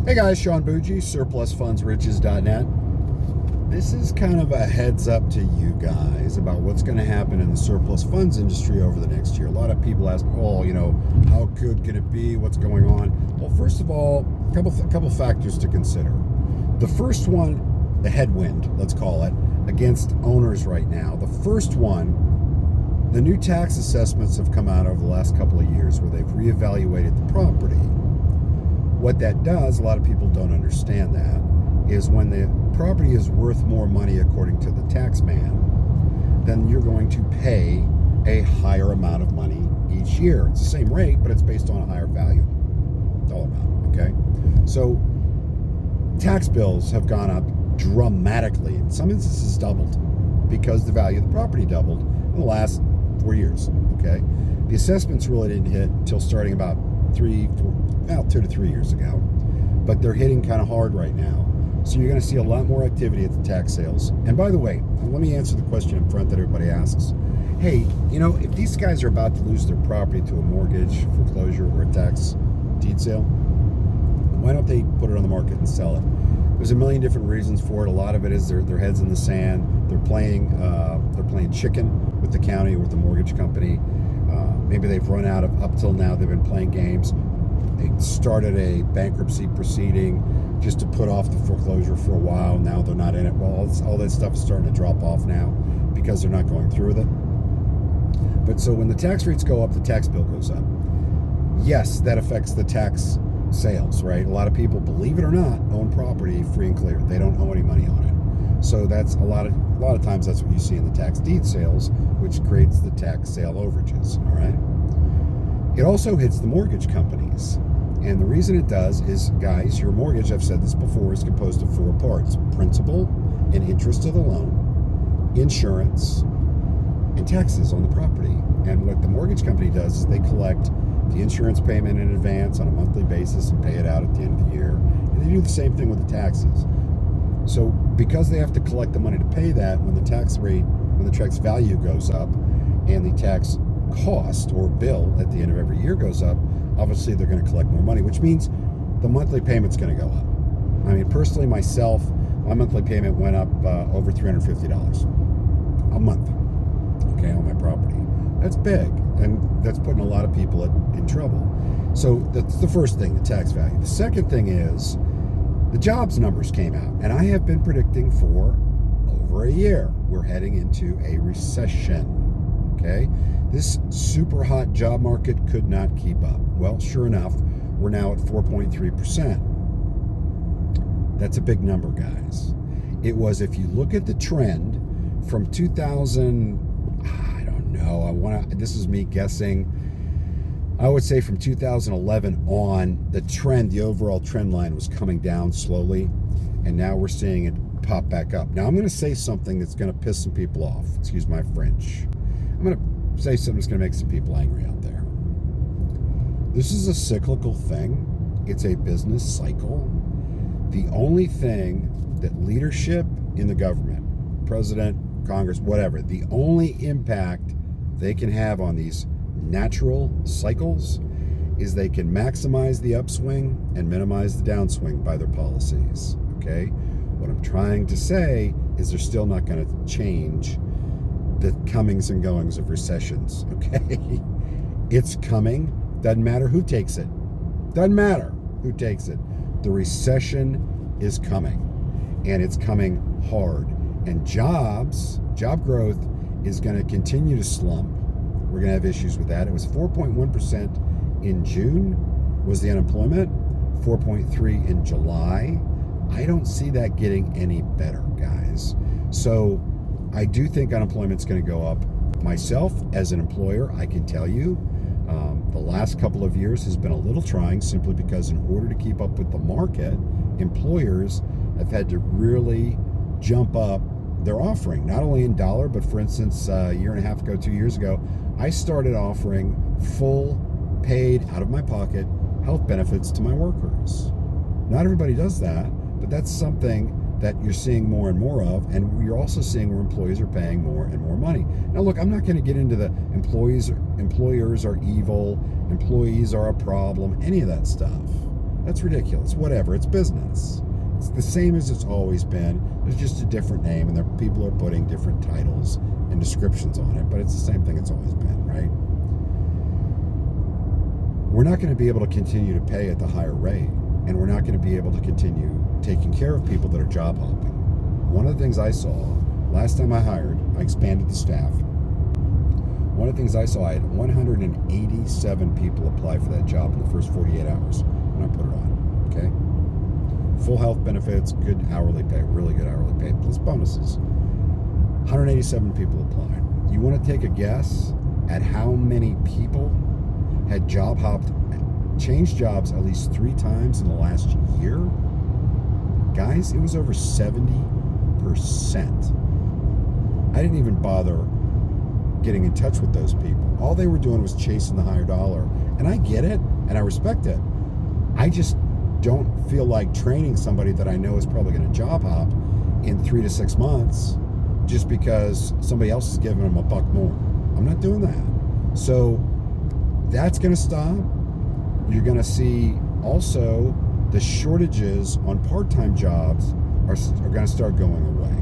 Hey guys, Sean Bougie, surplusfundsriches.net. This is kind of a heads up to you guys about what's going to happen in the surplus funds industry over the next year. A lot of people ask, oh, how good can it be? What's going on? Well, first of all, a couple factors to consider. The first one, the headwind, let's call it, against owners right now. The first one, the new tax assessments have come out over the last couple of years where they've reevaluated the property. What that does, a lot of people don't understand that, is when the property is worth more money according to the tax man, then you're going to pay a higher amount of money each year. It's the same rate, but it's based on a higher value, dollar amount, okay? So tax bills have gone up dramatically, in some instances doubled, because the value of the property doubled in the last 4 years, okay? The assessments really didn't hit until starting about 2 to 3 years ago, but they're hitting kind of hard right now. So you're going to see a lot more activity at the tax sales. And by the way, let me answer the question in front that everybody asks. Hey, if these guys are about to lose their property to a mortgage, foreclosure, or a tax deed sale, why don't they put it on the market and sell it? There's a million different reasons for it. A lot of it is their heads in the sand. They're playing chicken with the county or with the mortgage company. Maybe they've run out of, up till now, they've been playing games. They started a bankruptcy proceeding just to put off the foreclosure for a while. Now they're not in it. Well, all that stuff is starting to drop off now because they're not going through with it. But so when the tax rates go up, the tax bill goes up. Yes, that affects the tax sales, right? A lot of people, believe it or not, own property free and clear. They don't owe any money on it. So that's a lot of times that's what you see in the tax deed sales, which creates the tax sale overages, all right? It also hits the mortgage companies. And the reason it does is, guys, your mortgage, I've said this before, is composed of 4 parts: principal and interest of the loan, insurance, and taxes on the property. And what the mortgage company does is they collect the insurance payment in advance on a monthly basis and pay it out at the end of the year. And they do the same thing with the taxes. So because they have to collect the money to pay that, when the tax value goes up and the tax cost or bill at the end of every year goes up, obviously they're going to collect more money, which means the monthly payment's going to go up. I mean, personally, myself, my monthly payment went up over $350 a month, okay, on my property. That's big, and that's putting a lot of people in trouble. So that's the first thing, the tax value. The second thing is the jobs numbers came out, and I have been predicting for over a year we're heading into a recession, okay? This super hot job market could not keep up. Well, sure enough, we're now at 4.3%. That's a big number, guys. It was, if you look at the trend from 2000, I don't know, this is me guessing, I would say from 2011 on, the overall trend line was coming down slowly, and now we're seeing it pop back up. Now, I'm going to say something that's going to piss some people off. Excuse my French. I'm going to say something that's going to make some people angry out there. This is a cyclical thing. It's a business cycle. The only thing that leadership in the government, president, Congress, whatever, the only impact they can have on these natural cycles is they can maximize the upswing and minimize the downswing by their policies, okay? What I'm trying to say is they're still not going to change the comings and goings of recessions, okay? It's coming. Doesn't matter who takes it. Doesn't matter who takes it. The recession is coming, and it's coming hard. And job growth is going to continue to slump. We're going to have issues with that. It was 4.1% in June was the unemployment, 4.3 in July. I don't see that getting any better, guys. So I do think unemployment's going to go up. Myself, as an employer, I can tell you, the last couple of years has been a little trying, simply because in order to keep up with the market, employers have had to really jump up their offering, not only in dollar, but for instance, a year and a half ago, 2 years ago, I started offering full paid out of my pocket health benefits to my workers. Not everybody does that, but that's something that you're seeing more and more of, and you're also seeing where employees are paying more and more money. Now look, I'm not going to get into the employers are evil, employees are a problem, any of that stuff. That's ridiculous. Whatever. It's business. It's the same as it's always been. There's just a different name, and people are putting different titles and descriptions on it, but it's the same thing it's always been, right? We're not going to be able to continue to pay at the higher rate, and we're not going to be able to continue taking care of people that are job hopping. One of the things I saw last time I hired, I expanded the staff. One of the things I saw, I had 187 people apply for that job in the first 48 hours when I put it on, okay? Full health benefits, good hourly pay, really good hourly pay, plus bonuses. 187 people applied. You want to take a guess at how many people had job hopped, changed jobs at least 3 times in the last year? Guys, it was over 70%. I didn't even bother getting in touch with those people. All they were doing was chasing the higher dollar. And I get it, and I respect it. I just don't feel like training somebody that I know is probably going to job hop in 3 to 6 months just because somebody else is giving them $1 more. I'm not doing that. So that's going to stop. You're going to see also the shortages on part-time jobs are going to start going away.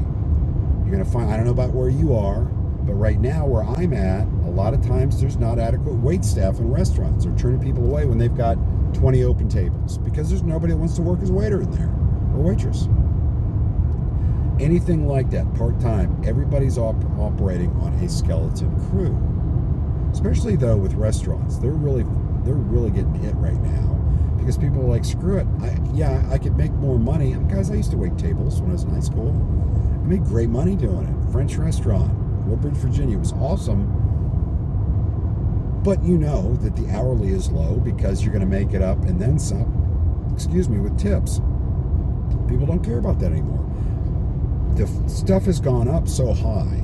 You're going to find, I don't know about where you are, but right now where I'm at, a lot of times there's not adequate wait staff in restaurants. They're turning people away when they've got 20 open tables because there's nobody that wants to work as a waiter in there or waitress. Anything like that, part-time, everybody's operating on a skeleton crew. Especially though with restaurants, they're really getting hit right now because people are like, screw it. I could make more money. Guys, I used to wait tables when I was in high school. I made great money doing it. French restaurant, Woodbridge, Virginia. It was awesome. But you know that the hourly is low because you're going to make it up and then some, with tips. People don't care about that anymore. The stuff has gone up so high.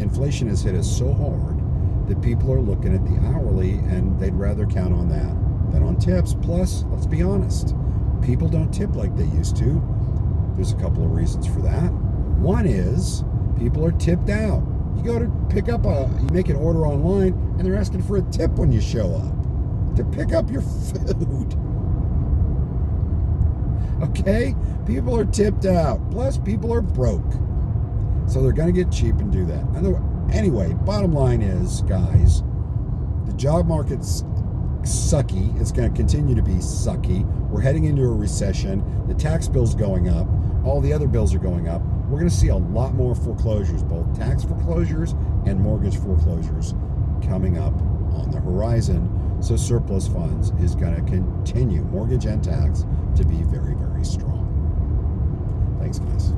Inflation has hit us so hard that people are looking at the hourly and they'd rather count on that than on tips. Plus, let's be honest, people don't tip like they used to. There's a couple of reasons for that. One is people are tipped out. You go to pick up you make an order online and they're asking for a tip when you show up to pick up your food. Okay? People are tipped out. Plus, people are broke. So they're going to get cheap and do that. Anyway, bottom line is, guys, the job market's sucky. It's going to continue to be sucky. We're heading into a recession. The tax bill's going up. All the other bills are going up. We're going to see a lot more foreclosures, both tax foreclosures and mortgage foreclosures coming up on the horizon. So surplus funds is going to continue, mortgage and tax, to be very, very strong. Thanks, guys.